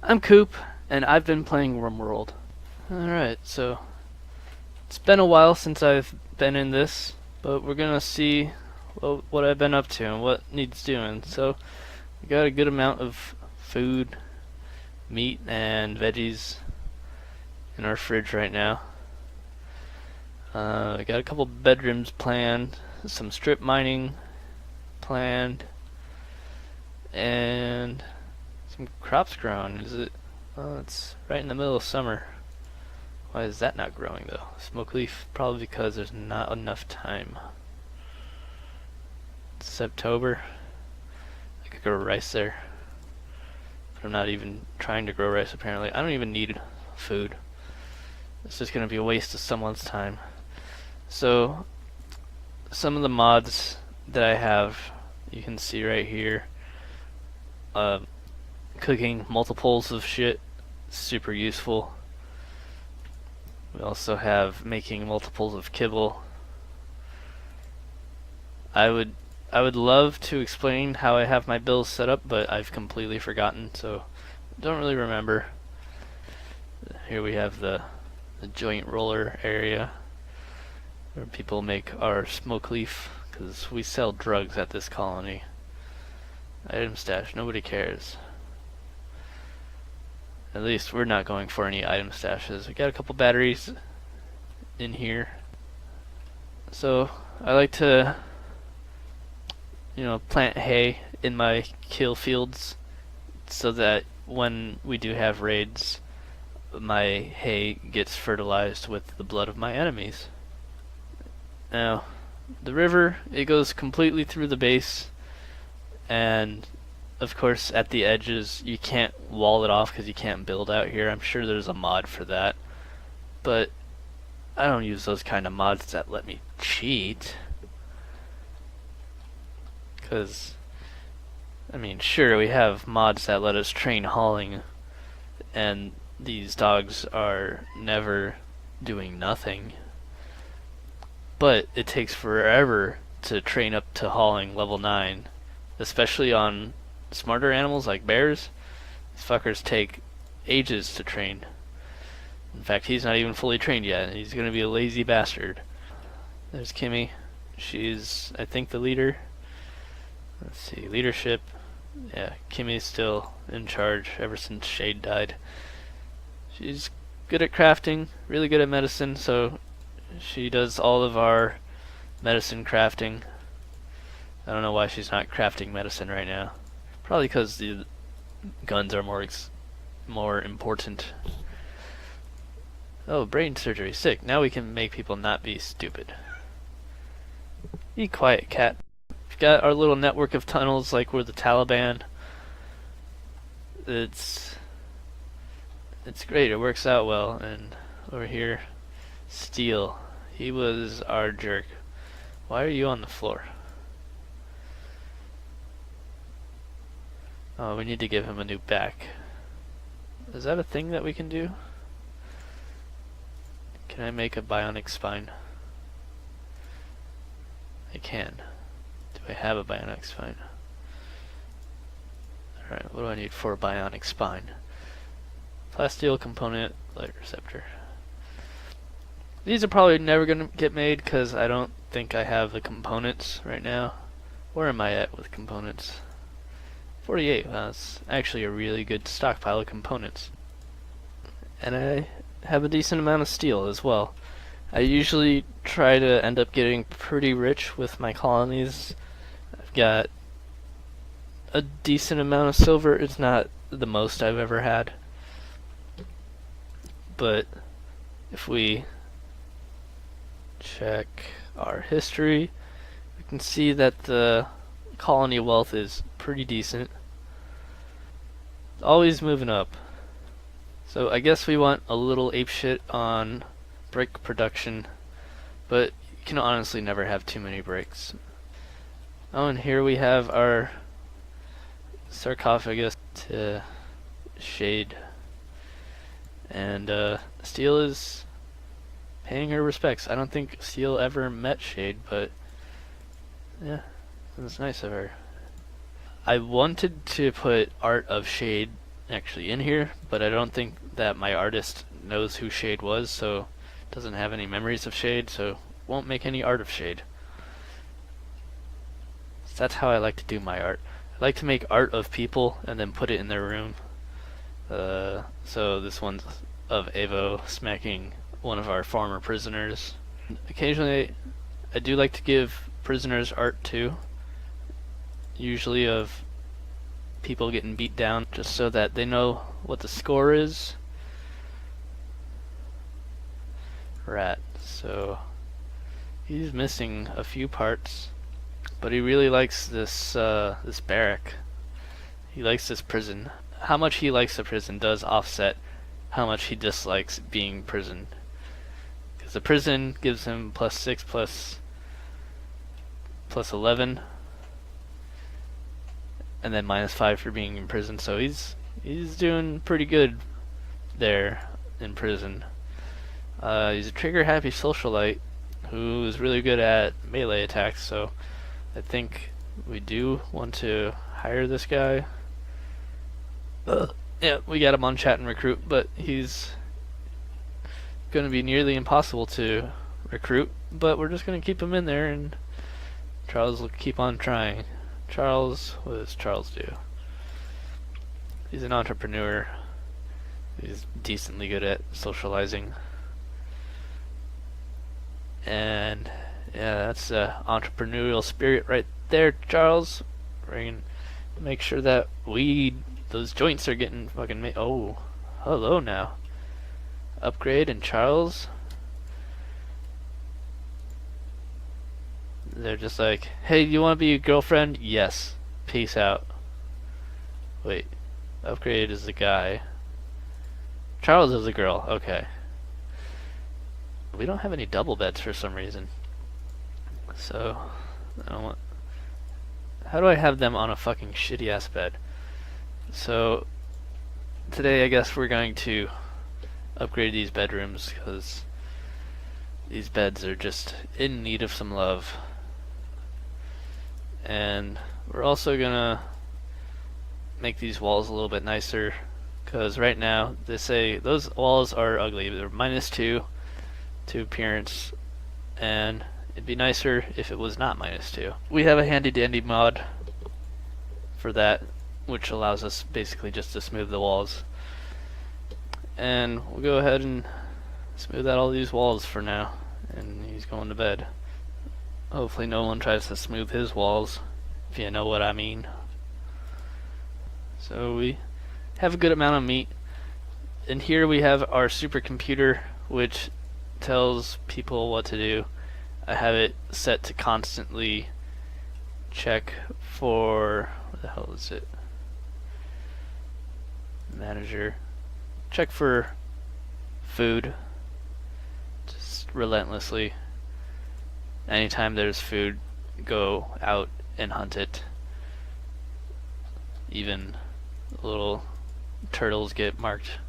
I'm Coop, and I've been playing Rimworld. Alright, so it's been a while since I've been in this, but we're gonna see what I've been up to and what needs doing. So, we got a good amount of food, meat, and veggies in our fridge right now. I got a couple bedrooms planned, some strip mining planned, and some crops growing. Is it? Oh, it's right in the middle of summer. Why is that not growing though? Smoke leaf, probably because there's not enough time. It's September. I could grow rice there. But I'm not even trying to grow rice apparently. I don't even need food. It's just gonna be a waste of someone's time. So some of the mods that I have, you can see right here. Cooking multiples of shit, super useful. We also have making multiples of kibble. I would love to explain how I have my bills set up, but I've completely forgotten, so don't really remember. Here we have the joint roller area where people make our smoke leaf, because we sell drugs at this colony. Item stash, nobody cares. At least we're not going for any item stashes. We got a couple batteries in here. So I like to, plant hay in my kill fields so that when we do have raids, my hay gets fertilized with the blood of my enemies. Now, the river, it goes completely through the base, and of course, at the edges, you can't wall it off because you can't build out here. I'm sure there's a mod for that. But I don't use those kind of mods that let me cheat. Because, sure, we have mods that let us train hauling, and these dogs are never doing nothing. But it takes forever to train up to hauling level 9, especially on smarter animals like bears. These fuckers take ages to train. In fact, he's not even fully trained yet, and he's gonna be a lazy bastard. There's Kimmy. She's, I think, the leader. Let's see, leadership. Yeah, Kimmy's still in charge ever since Shade died. She's good at crafting, really good at medicine, so she does all of our medicine crafting. I don't know why she's not crafting medicine right now. Probably because the guns are more important. Oh, brain surgery, sick. Now we can make people not be stupid. Be quiet, cat. We've got our little network of tunnels like we're the Taliban. It's great, it works out well. And over here, Steel. He was our jerk. Why are you on the floor? Oh, we need to give him a new back. Is that a thing that we can do? Can I make a bionic spine? I can. Do I have a bionic spine? Alright, what do I need for a bionic spine? Plasteel component, light receptor. These are probably never going to get made because I don't think I have the components right now. Where am I at with components? 48, wow, that's actually a really good stockpile of components. And I have a decent amount of steel as well. I usually try to end up getting pretty rich with my colonies. I've got a decent amount of silver. It's not the most I've ever had. But if we check our history, we can see that the colony wealth is pretty decent. Always moving up. So I guess we want a little apeshit on brick production, but you can honestly never have too many bricks. Oh, and here we have our sarcophagus to Shade. And Steel is paying her respects. I don't think Steel ever met Shade, but yeah, it was nice of her. I wanted to put art of Shade actually in here, but I don't think that my artist knows who Shade was, so doesn't have any memories of Shade, so won't make any art of Shade. So that's how I like to do my art. I like to make art of people and then put it in their room. So this one's of Evo smacking one of our former prisoners. Occasionally, I do like to give prisoners art too. Usually of people getting beat down, just so that they know what the score is. Rat. So he's missing a few parts, but he really likes this this barrack. He likes this prison. How much he likes the prison does offset how much he dislikes being prison. Because the prison gives him +6 plus 11, and then -5 for being in prison. So he's doing pretty good there in prison. He's a trigger happy socialite who is really good at melee attacks, so I think we do want to hire this guy. Yeah, we got him on chat and recruit, but he's going to be nearly impossible to recruit, but we're just going to keep him in there, and Charles will keep on trying. Charles, what does Charles do? He's an entrepreneur. He's decently good at socializing. And yeah, that's the entrepreneurial spirit right there, Charles. We're gonna make sure that those joints are getting fucking made. Oh, hello now. Upgrade and Charles. They're just like, hey, you want to be a girlfriend? Yes. Peace out. Wait, upgrade is the guy. Charles is the girl. Okay. We don't have any double beds for some reason. So, I don't want... How do I have them on a fucking shitty ass bed? So, today I guess we're going to upgrade these bedrooms because these beds are just in need of some love. And we're also gonna make these walls a little bit nicer because right now they say those walls are ugly. They're -2 to appearance, and it'd be nicer if it was not -2. We have a handy dandy mod for that, which allows us basically just to smooth the walls. And we'll go ahead and smooth out all these walls for now, and he's going to bed. Hopefully no one tries to smooth his walls, if you know what I mean. So we have a good amount of meat, and here we have our supercomputer, which tells people what to do. I have it set to constantly check for, what the hell is it? Manager. Check for food. Just relentlessly. Anytime there's food, go out and hunt it. Even little turtles get marked.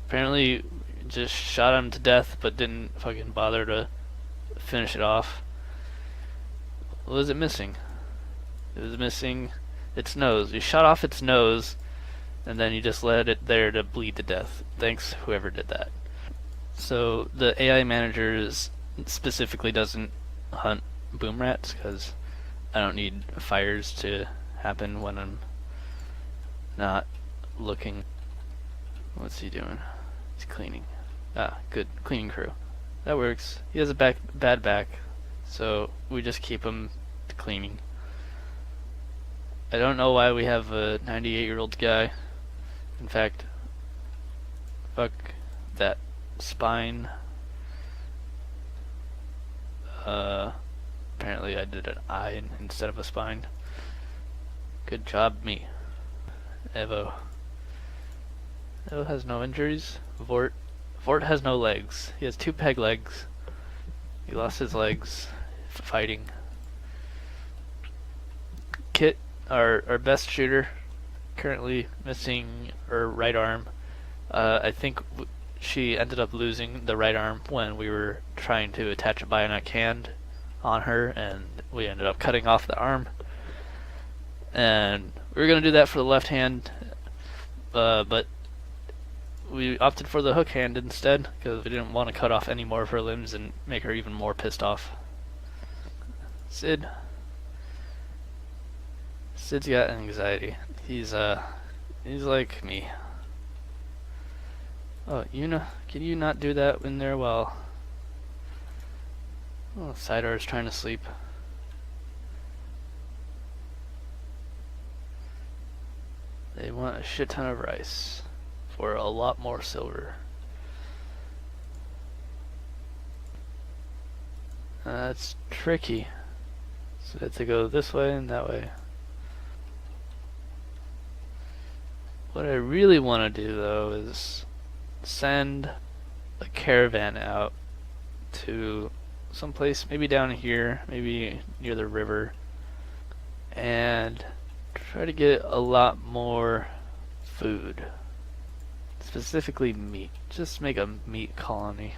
Apparently just shot him to death but didn't fucking bother to finish it off. What was it missing? It was missing its nose. You shot off its nose and then you just let it there to bleed to death. Thanks whoever did that. So the AI manager specifically doesn't hunt boom rats because I don't need fires to happen when I'm not looking. What's he doing? He's cleaning. Ah, good. Cleaning crew. That works. He has a bad back, so we just keep him to cleaning. I don't know why we have a 98-year-old guy. In fact, fuck that spine. Apparently I did an eye instead of a spine. Good job, me. Evo. Evo has no injuries. Vort has no legs. He has 2 peg legs. He lost his legs fighting. Kit, our best shooter, currently missing her right arm. I think she ended up losing the right arm when we were trying to attach a bionic hand on her, and we ended up cutting off the arm. And we were going to do that for the left hand, But we opted for the hook hand instead because we didn't want to cut off any more of her limbs and make her even more pissed off. Sid's got anxiety. He's like me. Oh, can you not do that in there? Well, oh, Sidar's trying to sleep. They want a shit ton of rice for a lot more silver. That's tricky. So I have to go this way and that way. What I really want to do though is send a caravan out to someplace maybe down here, maybe near the river, and try to get a lot more food. Specifically meat. Just make a meat colony.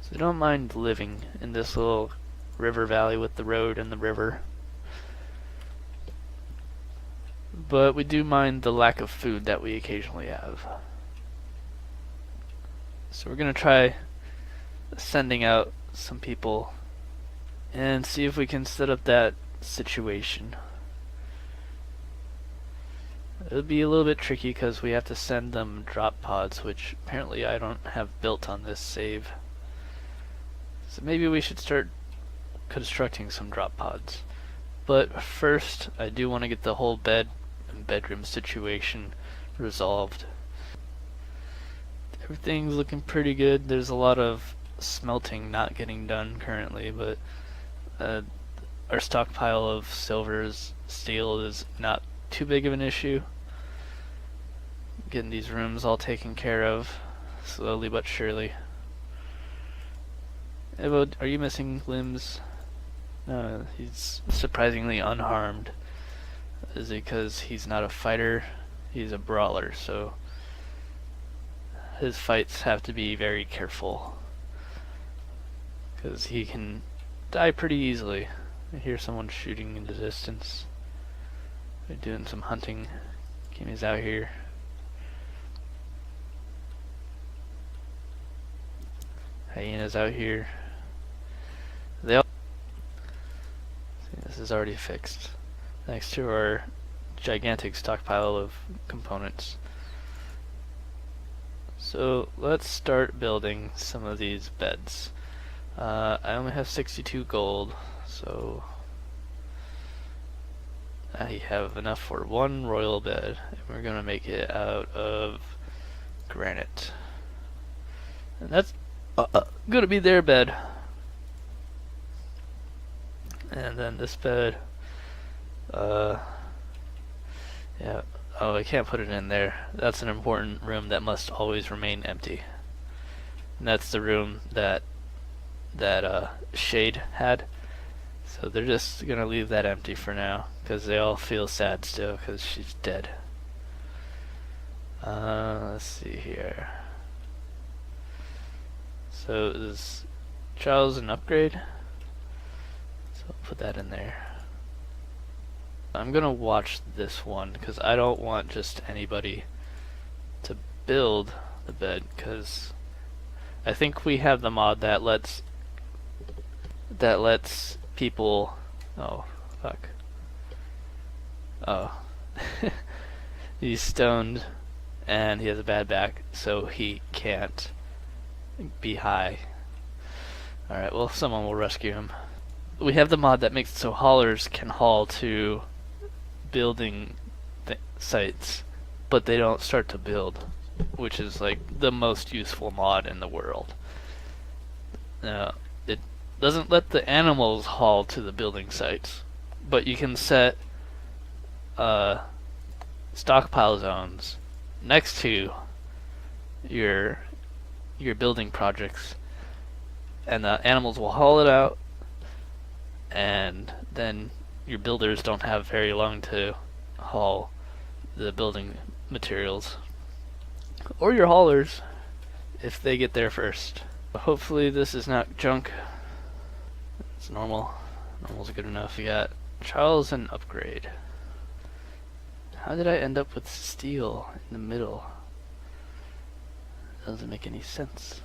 So I don't mind living in this little river valley with the road and the river. But we do mind the lack of food that we occasionally have. So we're gonna try sending out some people and see if we can set up that situation. It'll be a little bit tricky because we have to send them drop pods, which apparently I don't have built on this save. So maybe we should start constructing some drop pods. But first, I do want to get the whole bed and bedroom situation resolved. Everything's looking pretty good. There's a lot of smelting not getting done currently, but our stockpile of steel is not too big of an issue. Getting these rooms all taken care of, slowly but surely. Evo, are you missing limbs? No, he's surprisingly unharmed. Is it because he's not a fighter? He's a brawler, so his fights have to be very careful. Because he can die pretty easily. I hear someone shooting in the distance. They're doing some hunting. Kimmy's out here. Hyena's out here. This is already fixed. Thanks to our gigantic stockpile of components. So let's start building some of these beds. I only have 62 gold, so I have enough for one royal bed, and we're gonna make it out of granite. And that's gonna be their bed. And then this bed, yeah, oh, I can't put it in there. That's an important room that must always remain empty. And that's the room that Shade had. So they're just gonna leave that empty for now, because they all feel sad still, because she's dead. Let's see here. So is Charles an upgrade? So I'll put that in there. I'm gonna watch this one because I don't want just anybody to build the bed, because I think we have the mod that lets people. Oh fuck. Oh. He's stoned and he has a bad back, so he can't be high. Alright, well, someone will rescue him. We have the mod that makes it so haulers can haul to building sites, but they don't start to build, which is like the most useful mod in the world. Now, it doesn't let the animals haul to the building sites, but you can set stockpile zones next to your building projects, and the animals will haul it out, and then your builders don't have very long to haul the building materials, or your haulers if they get there first. Hopefully this is not junk. It's normal. Normal's good enough. We got Charles and upgrade. How did I end up with steel in the middle? Doesn't make any sense.